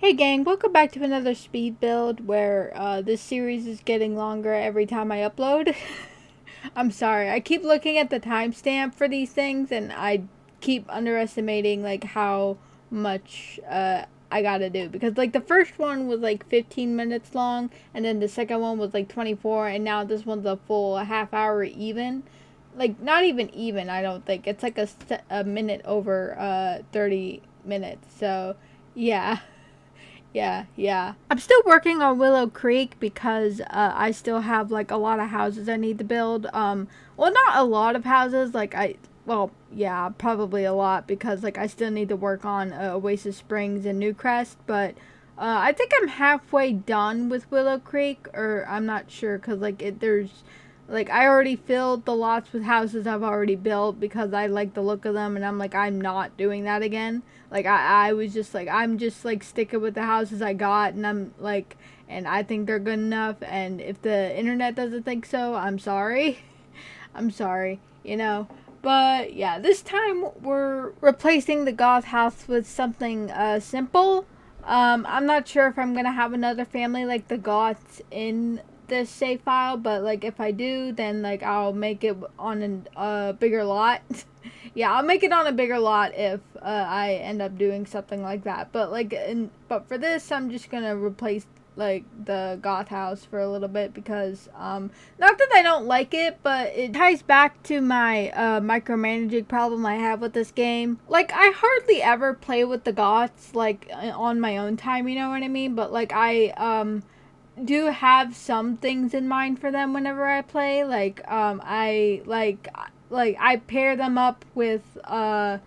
Hey gang, welcome back to another speed build where this series is getting longer every time I upload. I'm sorry, I keep looking at the timestamp for these things and I keep underestimating like how much I gotta do, because like the first one was like 15 minutes long and then the second one was like 24, and now this one's a full half hour even. Like not even, I don't think. It's like a minute over 30 minutes. So, yeah. Yeah. I'm still working on Willow Creek because I still have like a lot of houses I need to build. Well, not a lot of houses. Well, yeah, probably a lot, because like I still need to work on Oasis Springs and Newcrest. But I think I'm halfway done with Willow Creek, or I'm not sure, because there's like I already filled the lots with houses I've already built because I like the look of them, and I'm like, I'm not doing that again. Like I was just like, I'm just like sticking with the houses I got, and I'm like, and I think they're good enough, and if the internet doesn't think so, I'm sorry. I'm sorry, you know. But yeah, this time we're replacing the goth house with something simple. I'm not sure if I'm gonna have another family like the goths in this save file, but like if I do, then like I'll make it on a bigger lot. Yeah, I'll make it on a bigger lot if I end up doing something like that. But for this, I'm just gonna replace like the goth house for a little bit, because not that I don't like it, but it ties back to my micromanaging problem I have with this game. Like, I hardly ever play with the goths like on my own time, you know what I mean? But like I do have some things in mind for them whenever I play. I pair them up with other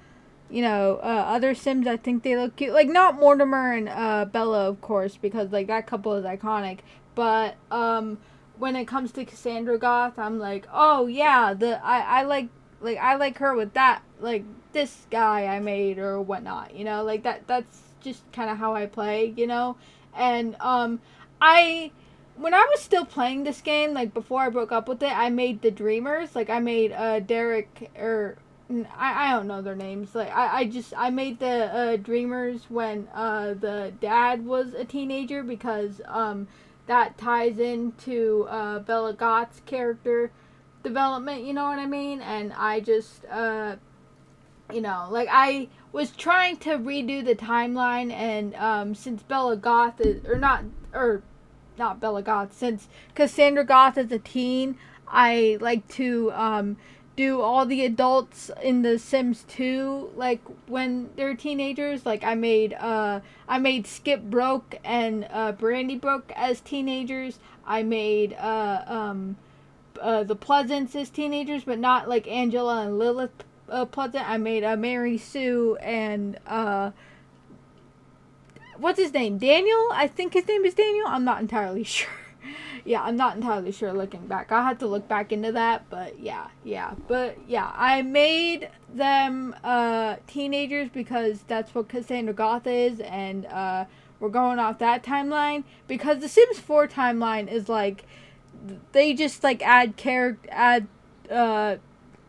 Sims. I think they look cute. Like, not Mortimer and Bella, of course, because like that couple is iconic. But when it comes to Cassandra Goth, I'm like, oh yeah, I like her with that, like this guy I made or whatnot. Like that's just kind of how I play. And I when I was still playing this game, like before I broke up with it, I made the Dreamers. Like I made Derek, or I don't know their names. Like I made the Dreamers when the dad was a teenager, because that ties into Bella Goth's character development, you know what I mean? And I just like I was trying to redo the timeline, and since Bella Goth is, or not Bella Goth, since Cassandra Goth is a teen, I like to do all the adults in The Sims 2 like when they're teenagers. Like I made Skip Broke and Brandy Broke as teenagers. I made the Pleasants as teenagers, but not like Angela and Lilith Pleasant. I made Mary Sue and what's his name? Daniel? I think his name is Daniel. I'm not entirely sure. Yeah, I'm not entirely sure looking back. I'll have to look back into that, but yeah. But yeah, I made them teenagers because that's what Cassandra Goth is, and we're going off that timeline, because the Sims 4 timeline is like they just like add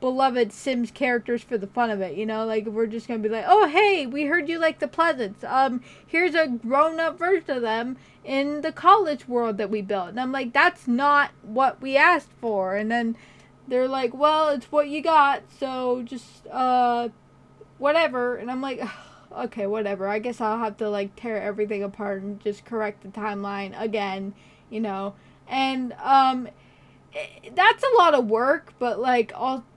beloved Sims characters for the fun of it, like we're just gonna be like, oh hey, we heard you like the Pleasants, here's a grown-up version of them in the college world that we built. And I'm like, that's not what we asked for. And then they're like, well, it's what you got, so just whatever. And I'm like, okay, whatever, I guess I'll have to like tear everything apart and just correct the timeline again. And that's a lot of work, but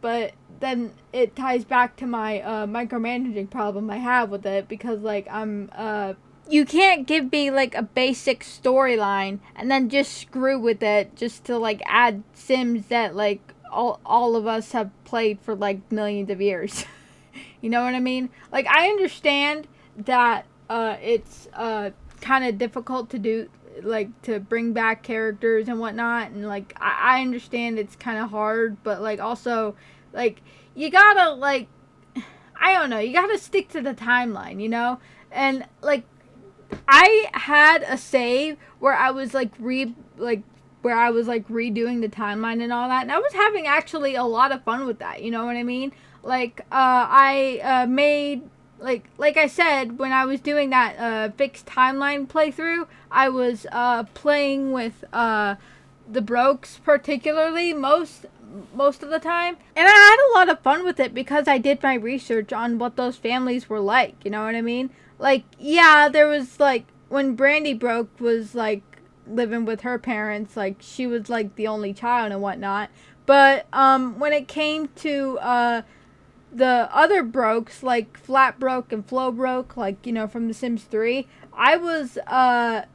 but then it ties back to my micromanaging problem I have with it, because like you can't give me like a basic storyline and then just screw with it just to like add Sims that like all of us have played for like millions of years. You know what I mean? Like, I understand that it's kind of difficult to do, like to bring back characters and whatnot, and like I understand it's kind of hard, but like also like you gotta like, I don't know, you gotta stick to the timeline, and like I had a save where I was like where I was like redoing the timeline and all that, and I was having actually a lot of fun with that, you know what I mean? Like I made like I said, when I was doing that fixed timeline playthrough, I was playing with the Brokes particularly most of the time, and I had a lot of fun with it because I did my research on what those families were like, you know what I mean? Like, yeah, there was like when Brandy Broke was like living with her parents, like she was like the only child and whatnot, but when it came to the other Brokes, like Flat Broke and Flow Broke, like, you know, from The Sims 3, I was,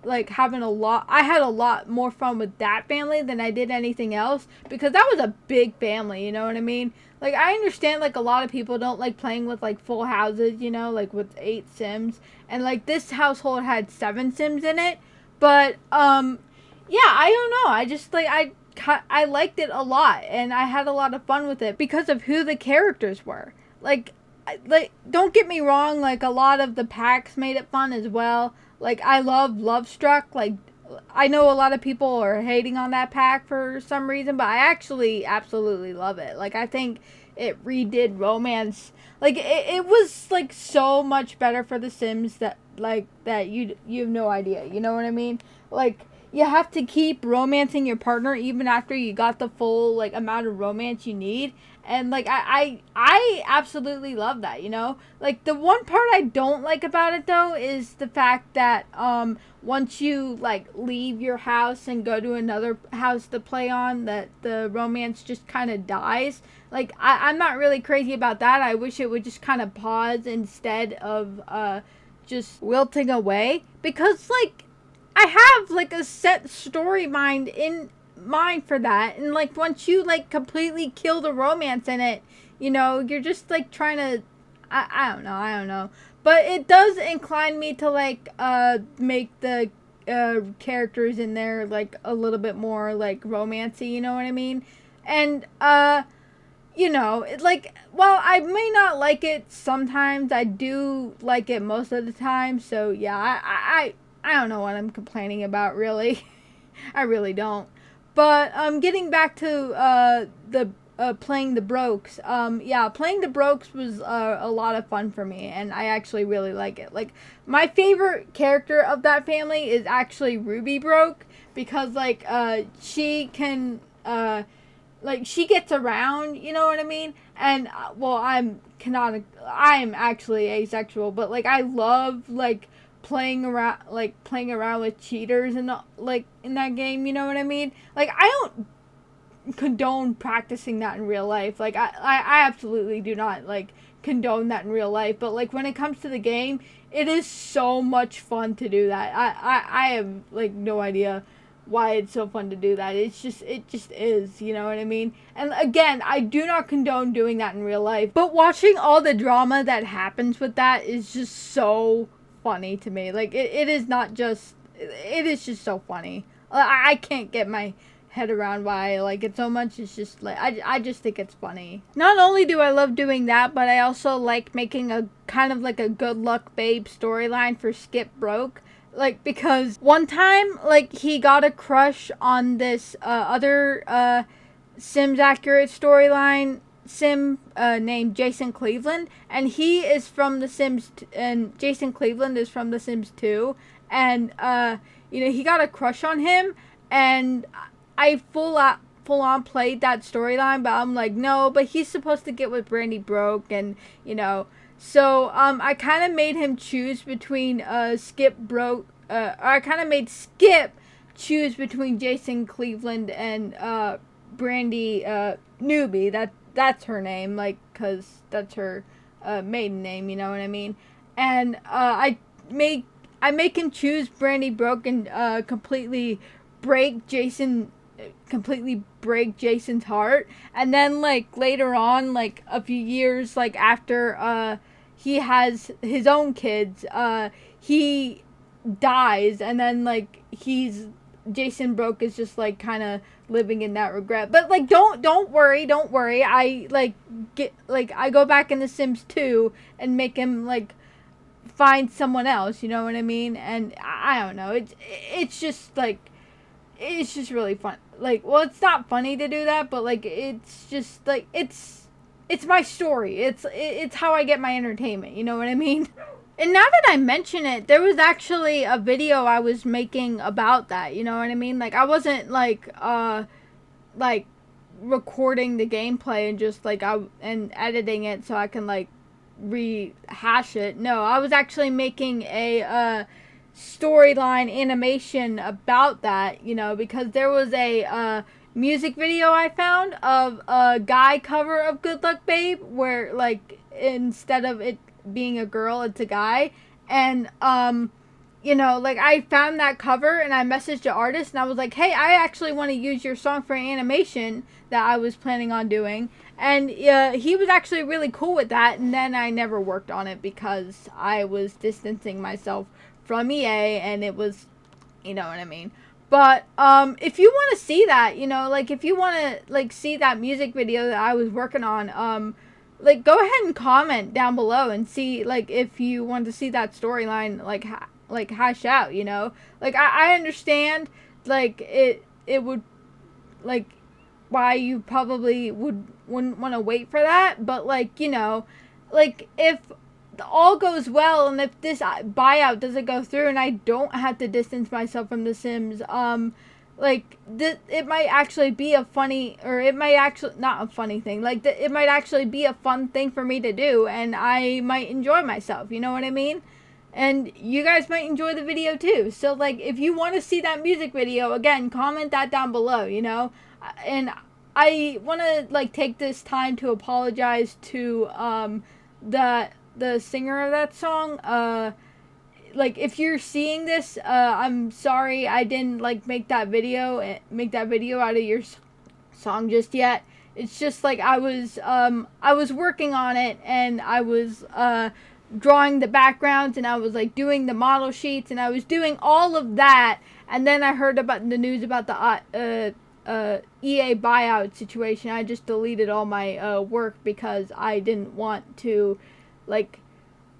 like, I had a lot more fun with that family than I did anything else, because that was a big family, you know what I mean? Like, I understand, like, a lot of people don't like playing with, like, full houses, you know, like, with 8 Sims, and, like, this household had 7 Sims in it, but, yeah, I don't know, I just, like, I liked it a lot, and I had a lot of fun with it because of who the characters were. Like, don't get me wrong, like, a lot of the packs made it fun as well. Like, I love Love Struck. Like, I know a lot of people are hating on that pack for some reason, but I actually absolutely love it. Like, I think it redid romance. Like, it was, like, so much better for The Sims that, like, that you have no idea. You know what I mean? Like, you have to keep romancing your partner even after you got the full, like, amount of romance you need. And, like, I absolutely love that, you know? Like, the one part I don't like about it, though, is the fact that, once you, like, leave your house and go to another house to play on, that the romance just kind of dies. Like, I'm not really crazy about that. I wish it would just kind of pause instead of, just wilting away. Because, like, I have, like, a set story in mind for that, and, like, once you, like, completely kill the romance in it, you know, you're just, like, trying to, I don't know, but it does incline me to, like, make the, characters in there, like, a little bit more, like, romancy, you know what I mean, and, you know, like, while I may not like it sometimes, I do like it most of the time, so, yeah, I don't know what I'm complaining about, really. I really don't. But, getting back to, the, playing the Brokes, yeah, playing the Brokes was, a lot of fun for me, and I actually really like it. Like, my favorite character of that family is actually Ruby Broke, because, like, she can, like, she gets around, you know what I mean? And, well, I'm actually asexual, but, like, I love, like, playing around with cheaters and, like, in that game, you know what I mean? Like, I don't condone practicing that in real life. Like, I absolutely do not, like, condone that in real life, but, like, when it comes to the game, it is so much fun to do that. I have, like, no idea why it's so fun to do that. It just is, you know what I mean? And again, I do not condone doing that in real life, but watching all the drama that happens with that is just so funny to me. Like, it is just so funny. I can't get my head around why I like it so much. It's just, like, I just think it's funny. Not only do I love doing that, but I also like making a kind of like a good luck babe storyline for Skip Broke. Like, because one time, like, he got a crush on this other Sims Accurate storyline Sim named Jason Cleveland, and he is from The Sims, and Jason Cleveland is from The Sims 2, and, you know, he got a crush on him, and I full on played that storyline, but I'm like, no, but he's supposed to get with Brandy Broke, and, you know, so, I kind of made him choose between, Skip Broke, or I kind of made Skip choose between Jason Cleveland and, Brandy, Newbie, that's her name, like, cause that's her, maiden name, you know what I mean, and, I make him choose Brandy Broke and, completely break Jason's heart, and then, like, later on, like, a few years, like, after, he has his own kids, he dies, and then, like, Jason Broke is just, like, kind of living in that regret, but, like, don't worry, I, like, I go back in The Sims 2 and make him, like, find someone else, you know what I mean, and I don't know, it's just, like, it's just really fun. Like, well, it's not funny to do that, but, like, it's just, like, it's it's my story. It's how I get my entertainment. You know what I mean? And now that I mention it, there was actually a video I was making about that. You know what I mean? Like, I wasn't like recording the gameplay and just like and editing it so I can like rehash it. No, I was actually making a storyline animation about that, you know, because there was a music video I found of a guy cover of Good Luck Babe where like instead of it being a girl, it's a guy. And you know, like I found that cover and I messaged the artist and I was like, hey, I actually want to use your song for an animation that I was planning on doing. And he was actually really cool with that. And then I never worked on it because I was distancing myself from EA and it was, you know what I mean. But if you want to see that, you know, like if you want to like see that music video that I was working on, like go ahead and comment down below and see like if you want to see that storyline like hash out, you know. Like I understand like it would like why you probably wouldn't want to wait for that, but like, you know, like if all goes well and if this buyout doesn't go through and I don't have to distance myself from The Sims, like it might actually be a funny, or it might actually not a funny thing, like it might actually be a fun thing for me to do and I might enjoy myself, you know what I mean? And you guys might enjoy the video too. So like if you want to see that music video, again, comment that down below, you know. And I want to like take this time to apologize to the singer of that song. Like if you're seeing this, I'm sorry I didn't like make that video out of your song just yet. It's just like I was working on it and I was drawing the backgrounds and I was like doing the model sheets and I was doing all of that, and then I heard about the news about the EA buyout situation. I just deleted all my work because I didn't want to like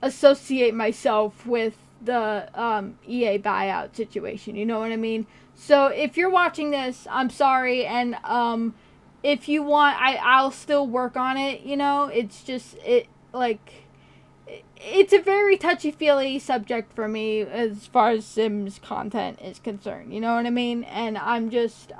associate myself with the EA buyout situation, you know what I mean? So if you're watching this, I'm sorry, and if you want, I'll still work on it, you know. It's just it's a very touchy-feely subject for me as far as Sims content is concerned, you know what I mean? And I'm just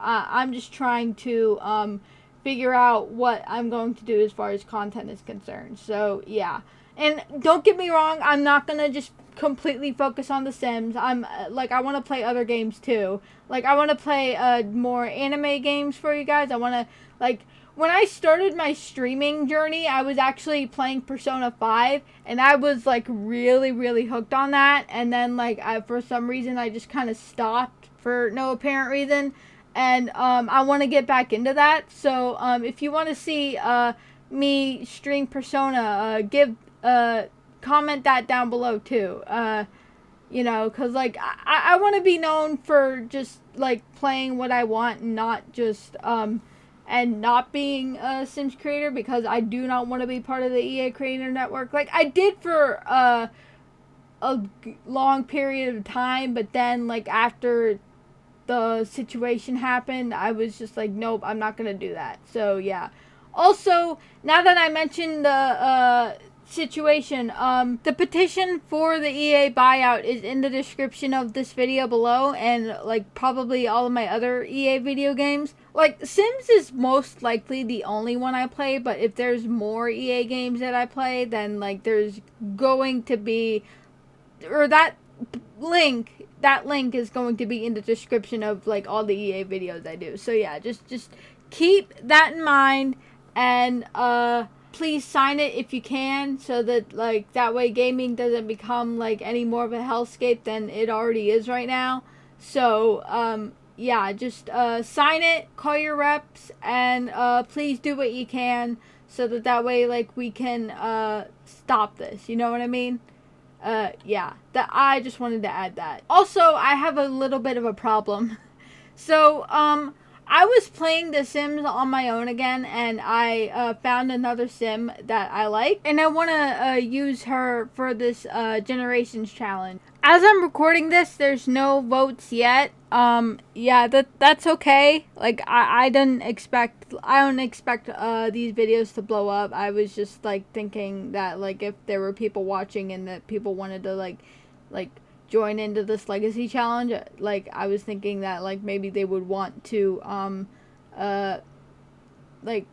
trying to figure out what I'm going to do as far as content is concerned. So yeah, and don't get me wrong, I'm not gonna just completely focus on The Sims. I'm like, I want to play other games too. Like I want to play more anime games for you guys. I want to like. When I started my streaming journey, I was actually playing Persona 5, and I was, like, really, really hooked on that, and then, like, for some reason, I just kind of stopped for no apparent reason, and, I want to get back into that, so, if you want to see, me stream Persona, comment that down below, too, you know, because, like, I want to be known for just, like, playing what I want and not just, and not being a Sims creator, because I do not want to be part of the EA Creator Network. Like, I did for a long period of time, but then, like, after the situation happened, I was just like, nope, I'm not going to do that. So, yeah. Also, now that I mentioned the situation, the petition for the EA buyout is in the description of this video below, and like probably all of my other EA video games. Like Sims is most likely the only one I play, but if there's more EA games that I play, then like there's going to be, or that link is going to be in the description of like all the EA videos I do. So yeah, just keep that in mind, and please sign it if you can, so that like that way gaming doesn't become like any more of a hellscape than it already is right now. So yeah, just sign it, call your reps, and please do what you can so that way like we can stop this, you know what I mean? Yeah, that I just wanted to add that. Also, I have a little bit of a problem. So I was playing The Sims on my own again, and I found another sim that I like, and I want to use her for this Generations challenge. As I'm recording this, there's no votes yet. Yeah, that's okay. Like, I don't expect these videos to blow up. I was just like thinking that like if there were people watching and that people wanted to like join into this legacy challenge, like I was thinking that like maybe they would want to like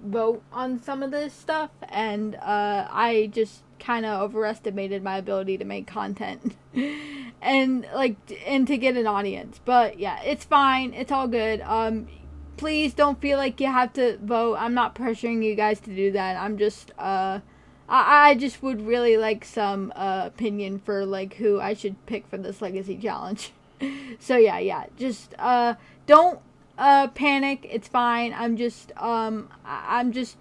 vote on some of this stuff, and I just kind of overestimated my ability to make content and to get an audience. But yeah, it's fine, it's all good. Please don't feel like you have to vote. I'm not pressuring you guys to do that. I'm just I just would really like some opinion for like who I should pick for this legacy challenge. So yeah, just don't panic. It's fine. I'm just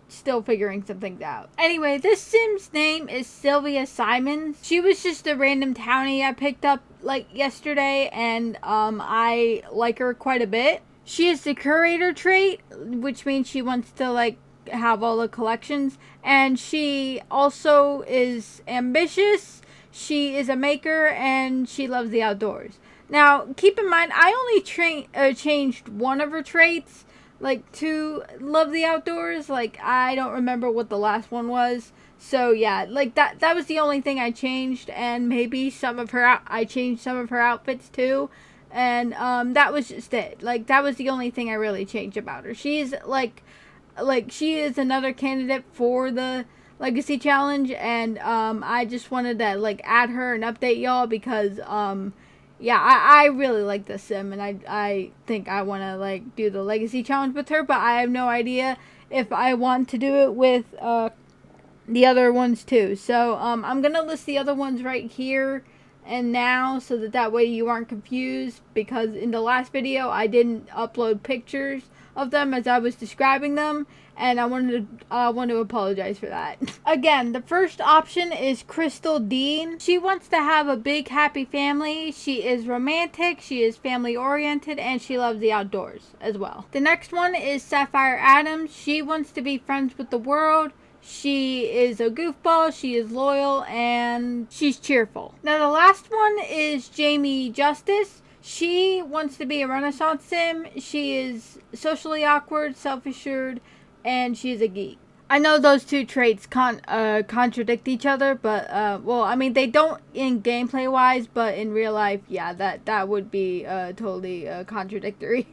still figuring some things out. Anyway, this sim's name is Sylvia Simons. She was just a random townie I picked up like yesterday, and I like her quite a bit. She has the curator trait, which means she wants to like have all the collections, and she also is ambitious. She is a maker, and she loves the outdoors. Now, keep in mind, I only changed one of her traits, like, to love the outdoors. Like, I don't remember what the last one was. So, yeah, like, that was the only thing I changed, and maybe I changed some of her outfits, too. And, that was just it. Like, that was the only thing I really changed about her. She's, like, she is another candidate for the legacy challenge, and I just wanted to like add her and update y'all because yeah, I really like this sim, and I think I want to like do the legacy challenge with her, but I have no idea if I want to do it with the other ones too. So I'm gonna list the other ones right here and now, so that way you aren't confused, because in the last video I didn't upload pictures of them as I was describing them, and I want to apologize for that. Again, the first option is Crystal Dean. She wants to have a big happy family. She is romantic, she is family oriented, and she loves the outdoors as well. The next one is Sapphire Adams. She wants to be friends with the world. She is a goofball, she is loyal, and she's cheerful. Now the last one is Jamie Justice. She wants to be a Renaissance sim. She is socially awkward, self-assured, and she's a geek. I know those two traits contradict each other, but, well, I mean, they don't in gameplay-wise, but in real life, yeah, that would be totally contradictory.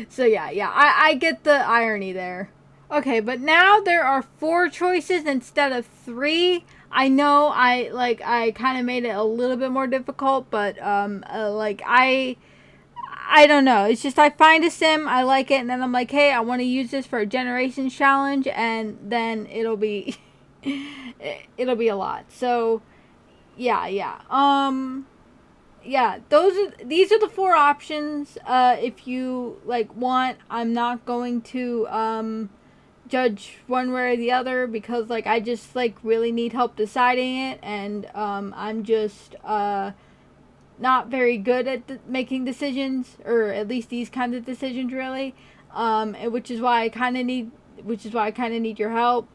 So, yeah, I get the irony there. Okay, but now there are 4 choices instead of 3. I know I kind of made it a little bit more difficult, but I don't know. It's just I find a sim, I like it, and then I'm like, hey, I want to use this for a Generations challenge, and then it'll be it'll be a lot. So yeah. Yeah, these are the 4 options. If you like want, I'm not going to judge one way or the other, because like I just like really need help deciding it, and I'm just not very good at making decisions, or at least these kinds of decisions really, which is why I kind of need your help.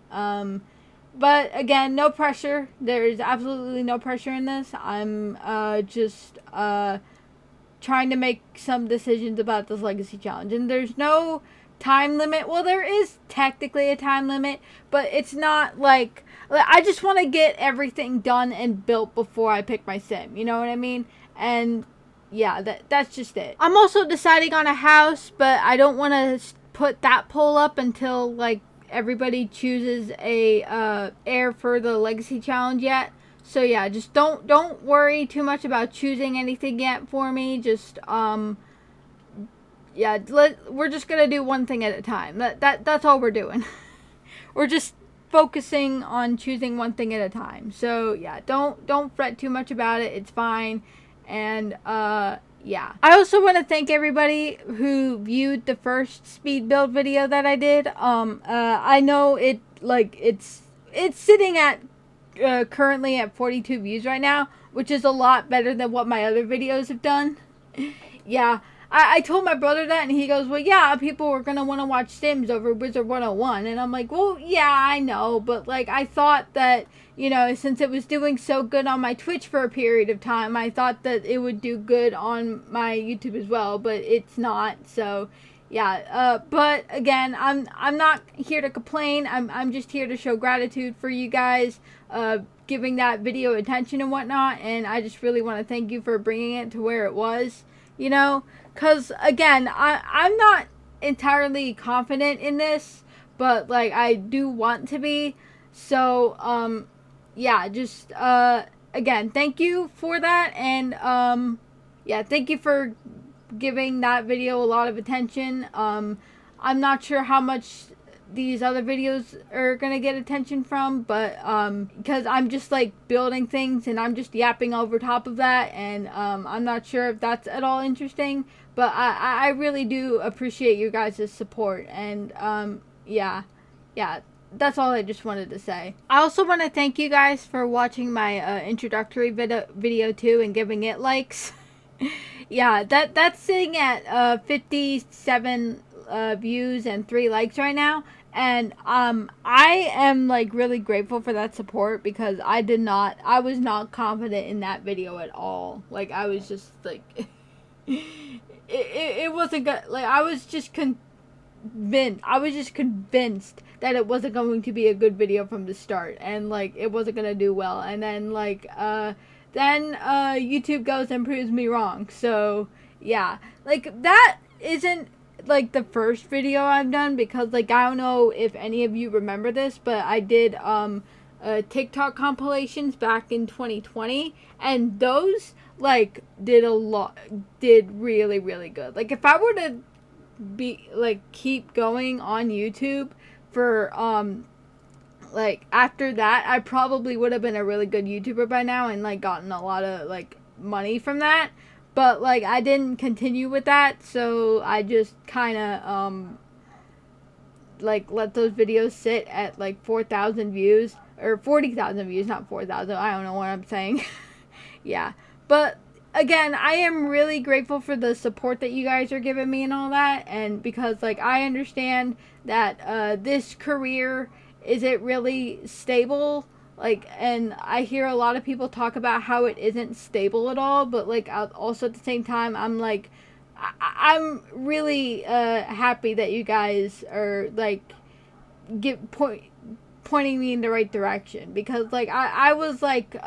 But again, no pressure. There's absolutely no pressure in this. I'm just trying to make some decisions about this legacy challenge, and there's no time limit. Well, there is technically a time limit, but it's not like I just want to get everything done and built before I pick my sim. You know what I mean? And yeah, that's just it. I'm also deciding on a house, but I don't want to put that poll up until like everybody chooses a heir for the legacy challenge yet. So yeah, just don't worry too much about choosing anything yet for me. Just yeah, we're just gonna do one thing at a time. That's all we're doing. We're just focusing on choosing one thing at a time. So yeah, don't fret too much about it. It's fine. And yeah, I also want to thank everybody who viewed the first speed build video that I did. I know it's sitting at currently at 42 views right now, which is a lot better than what my other videos have done. Yeah, I told my brother that, and he goes, well, yeah, people were going to want to watch Sims over Wizard 101. And I'm like, well, yeah, I know. But, like, I thought that, you know, since it was doing so good on my Twitch for a period of time, I thought that it would do good on my YouTube as well. But it's not. So, yeah. But, again, I'm not here to complain. I'm just here to show gratitude for you guys giving that video attention and whatnot. And I just really want to thank you for bringing it to where it was. You know, because, again, I'm not entirely confident in this, but, like, I do want to be. So, yeah, just, again, thank you for that. And, yeah, thank you for giving that video a lot of attention. I'm not sure how much these other videos are gonna get attention from, but because I'm just like building things and I'm just yapping over top of that, and I'm not sure if that's at all interesting, but I really do appreciate you guys' support. And yeah, that's all I just wanted to say. I also want to thank you guys for watching my introductory video too and giving it likes. Yeah, that's sitting at 57 views and 3 likes right now. And I am like really grateful for that support, because I was not confident in that video at all. Like, I was just like it wasn't good. Like, I was just convinced that it wasn't going to be a good video from the start, and like it wasn't gonna do well. And then like YouTube goes and proves me wrong. So yeah, like that isn't like the first video I've done, because like I don't know if any of you remember this, but I did TikTok compilations back in 2020, and those like did really, really good. Like, if I were to be like keep going on YouTube for like after that, I probably would have been a really good YouTuber by now and like gotten a lot of like money from that. But like I didn't continue with that, so I just kind of like let those videos sit at like 4,000 views or 40,000 views, not 4,000. I don't know what I'm saying. Yeah, but again, I am really grateful for the support that you guys are giving me and all that, and because like I understand that this career isn't really stable. Like, and I hear a lot of people talk about how it isn't stable at all, but like also at the same time, I'm like, I'm really happy that you guys are like pointing me in the right direction, because like I was like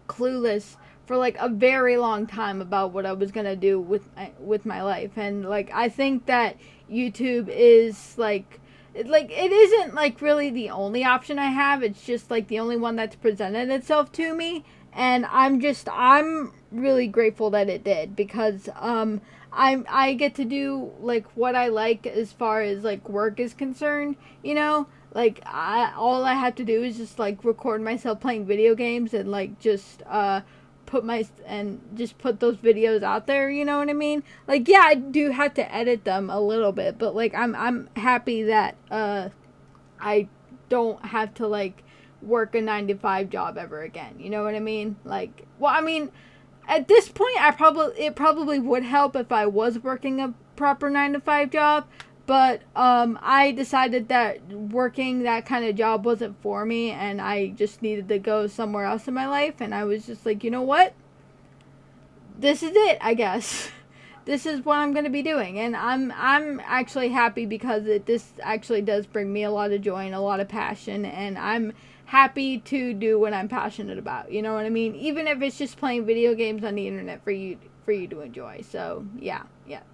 clueless for like a very long time about what I was gonna do with my life. And like I think that YouTube is like it isn't like really the only option I have. It's just like the only one that's presented itself to me, and I'm really grateful that it did, because I get to do like what I like as far as like work is concerned, you know. Like all I have to do is just like record myself playing video games and like just put those videos out there, you know what I mean? Like, yeah, I do have to edit them a little bit, but like I'm happy that I don't have to like work a 9-to-5 job ever again, you know what I mean? Like, well, I mean, at this point it probably would help if I was working a proper 9-to-5 job, but I decided that working that kind of job wasn't for me, and I just needed to go somewhere else in my life. And I was just like, you know what? This is it, I guess. This is what I'm going to be doing. And I'm actually happy, because this actually does bring me a lot of joy and a lot of passion. And I'm happy to do what I'm passionate about. You know what I mean? Even if it's just playing video games on the internet for you to enjoy. So yeah,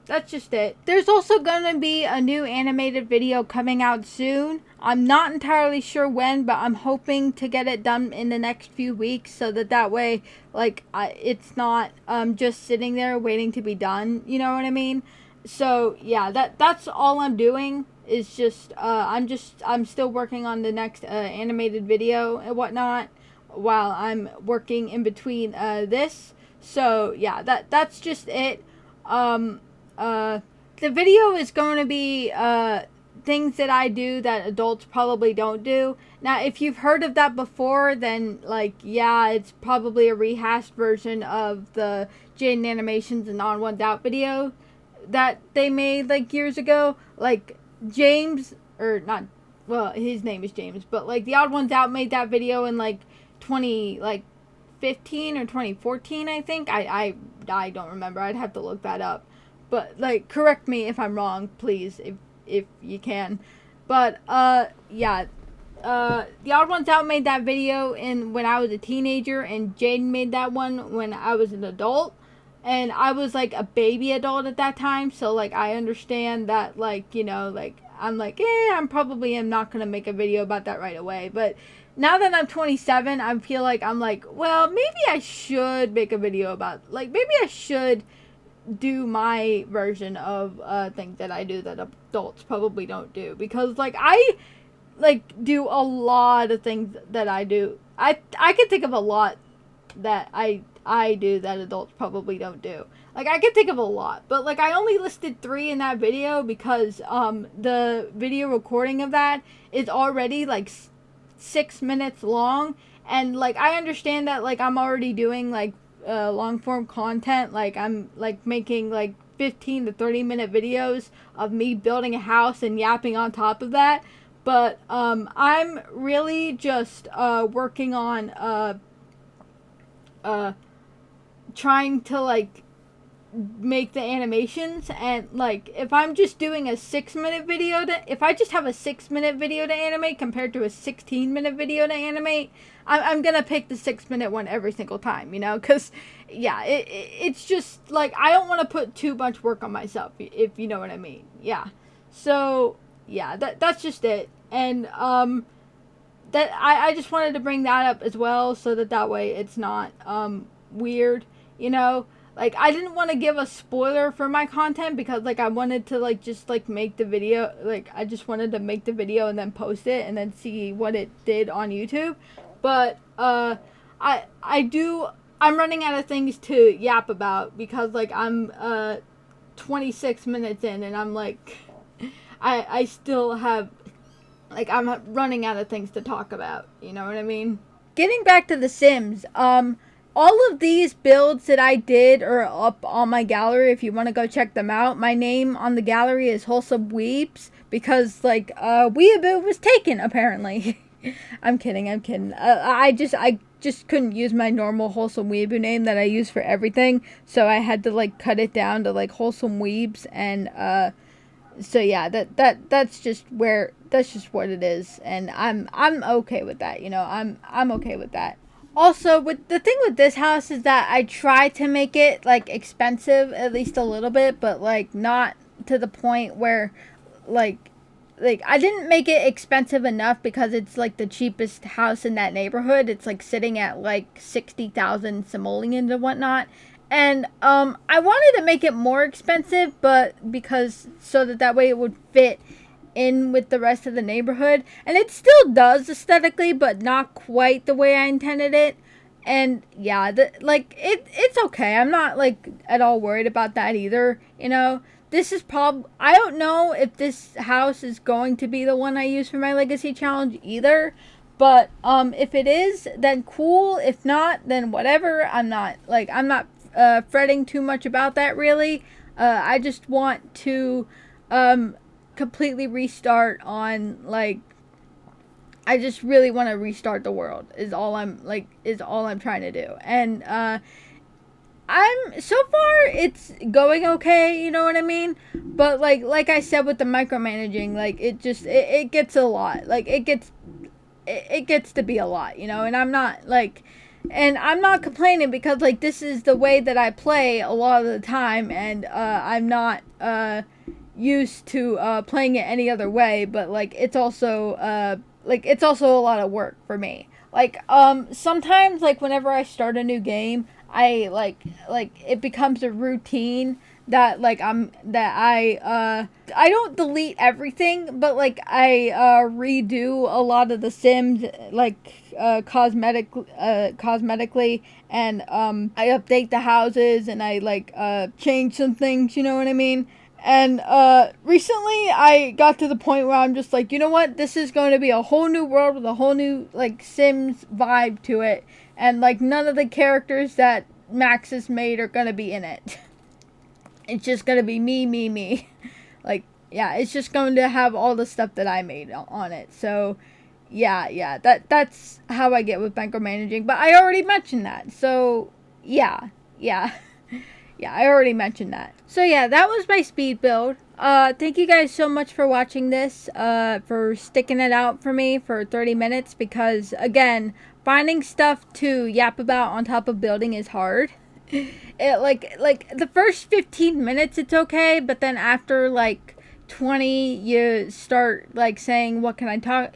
that's just it. There's also gonna be a new animated video coming out soon. I'm not entirely sure when, but I'm hoping to get it done in the next few weeks, so that way like it's not just sitting there waiting to be done, you know what I mean? So yeah, that's all I'm doing, is just I'm still working on the next animated video and whatnot, while I'm working in between this. So yeah, that's just it. The video is going to be things that I do that adults probably don't do. Now, if you've heard of that before, then, like, yeah, it's probably a rehashed version of the Jaden Animations and On One Doubt video that they made, like, years ago. Like, James, or not, well, his name is James, but, like, the Odd Ones Out made that video in, like, 2015 or 2014, I think. I don't remember. I'd have to look that up. But, like, correct me if I'm wrong, please, if you can. But, yeah. The Odd Ones Out made that video when I was a teenager, and Jaden made that one when I was an adult. And I was, like, a baby adult at that time, so, like, I understand that, like, you know, like, I'm like, I'm probably am not going to make a video about that right away. But now that I'm 27, I feel like I'm like, well, maybe I should make a video about, like, maybe I should do my version of things that I do that adults probably don't do. Because, like, I, like, do a lot of things that I do. I can think of a lot that I do that adults probably don't do. Like, I can think of a lot, but, like, I only listed 3 in that video because the video recording of that is already, like, 6 minutes long, and, like, I understand that, like, I'm already doing, like, long form content. Like, I'm, like, making, like, 15 to 30 minute videos of me building a house and yapping on top of that. But I'm really just working on trying to, like, make the animations, and, like, if I'm just doing a 6-minute video if I just have a 6-minute video to animate compared to a 16-minute video to animate, I'm gonna pick the 6-minute one every single time, you know, because, yeah, it's just, like, I don't want to put too much work on myself, if you know what I mean. Yeah, so, yeah, that's just it. And that I just wanted to bring that up as well, so that way it's not weird, you know. Like, I didn't want to give a spoiler for my content because, like, I wanted to, like, just, like, make the video. Like, I just wanted to make the video and then post it and then see what it did on YouTube. But, I'm running out of things to yap about because, like, I'm, 26 minutes in and I'm, like, I still have, like, I'm running out of things to talk about. You know what I mean? Getting back to The Sims, all of these builds that I did are up on my gallery if you want to go check them out. My name on the gallery is Wholesome Weebs because, like, Weeaboo was taken, apparently. I'm kidding. I just couldn't use my normal Wholesome Weeaboo name that I use for everything, so I had to, like, cut it down to, like, Wholesome Weebs, and, so yeah, that's just what it is, and I'm okay with that, you know, I'm okay with that. Also, the thing with this house is that I try to make it, like, expensive at least a little bit, but, like, not to the point where, like I didn't make it expensive enough because it's, like, the cheapest house in that neighborhood. It's, like, sitting at, like, 60,000 simoleons and whatnot. And I wanted to make it more expensive, but because so that way it would fit in with the rest of the neighborhood, and it still does aesthetically, but not quite the way I intended it. And yeah, it's okay. I'm not, like, at all worried about that either, you know. This is I don't know if this house is going to be the one I use for my legacy challenge either, but if it is, then cool. If not, then whatever. I'm not fretting too much about that, really. I just want to completely restart on, like, I just really want to restart the world is all I'm trying to do. And I'm so far it's going okay, you know what I mean? But like I said with the micromanaging, like, it gets a lot. Like, it gets to be a lot, you know, and I'm not complaining because, like, this is the way that I play a lot of the time, and I'm not used to playing it any other way, but, like, it's also a lot of work for me. Like, sometimes, like, whenever I start a new game, I like it becomes a routine that, like, I don't delete everything, but, like, I redo a lot of the Sims, like, cosmetically, and I update the houses, and I, like, change some things, you know what I mean? And recently I got to the point where I'm just like, you know what? This is going to be a whole new world with a whole new like Sims vibe to it, and like none of the characters that Max has made are going to be in it. It's just going to be me. Like, yeah, it's just going to have all the stuff that I made on it. So, yeah, that's how I get with micromanaging. But I already mentioned that. So, yeah. Yeah, I already mentioned that. So yeah, that was my speed build. Thank you guys so much for watching this, for sticking it out for me for 30 minutes, because again, finding stuff to yap about on top of building is hard. It like the first 15 minutes it's okay, but then after like 20 you start like saying what can I talk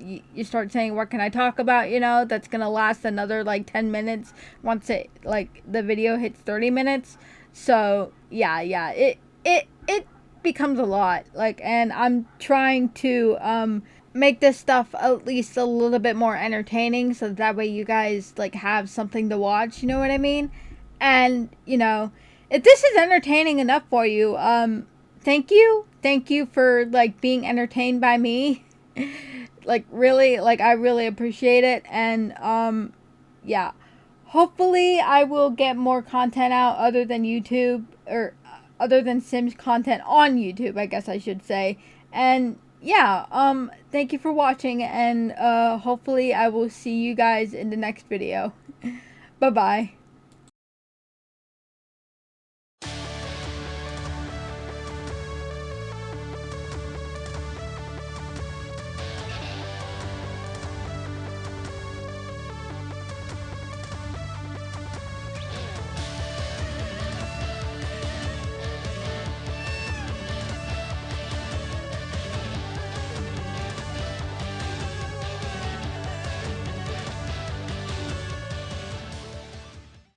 you start saying what can I talk about, you know, that's gonna last another like 10 minutes once it like the video hits 30 minutes. So yeah, it becomes a lot, like, and I'm trying to make this stuff at least a little bit more entertaining, so that way you guys like have something to watch, you know what I mean? And you know, if this is entertaining enough for you, thank you for like being entertained by me. Like really, like I really appreciate it. And yeah, hopefully I will get more content out other than YouTube, or other than Sims content on YouTube, I guess I should say. And yeah, thank you for watching, and hopefully I will see you guys in the next video. Bye bye.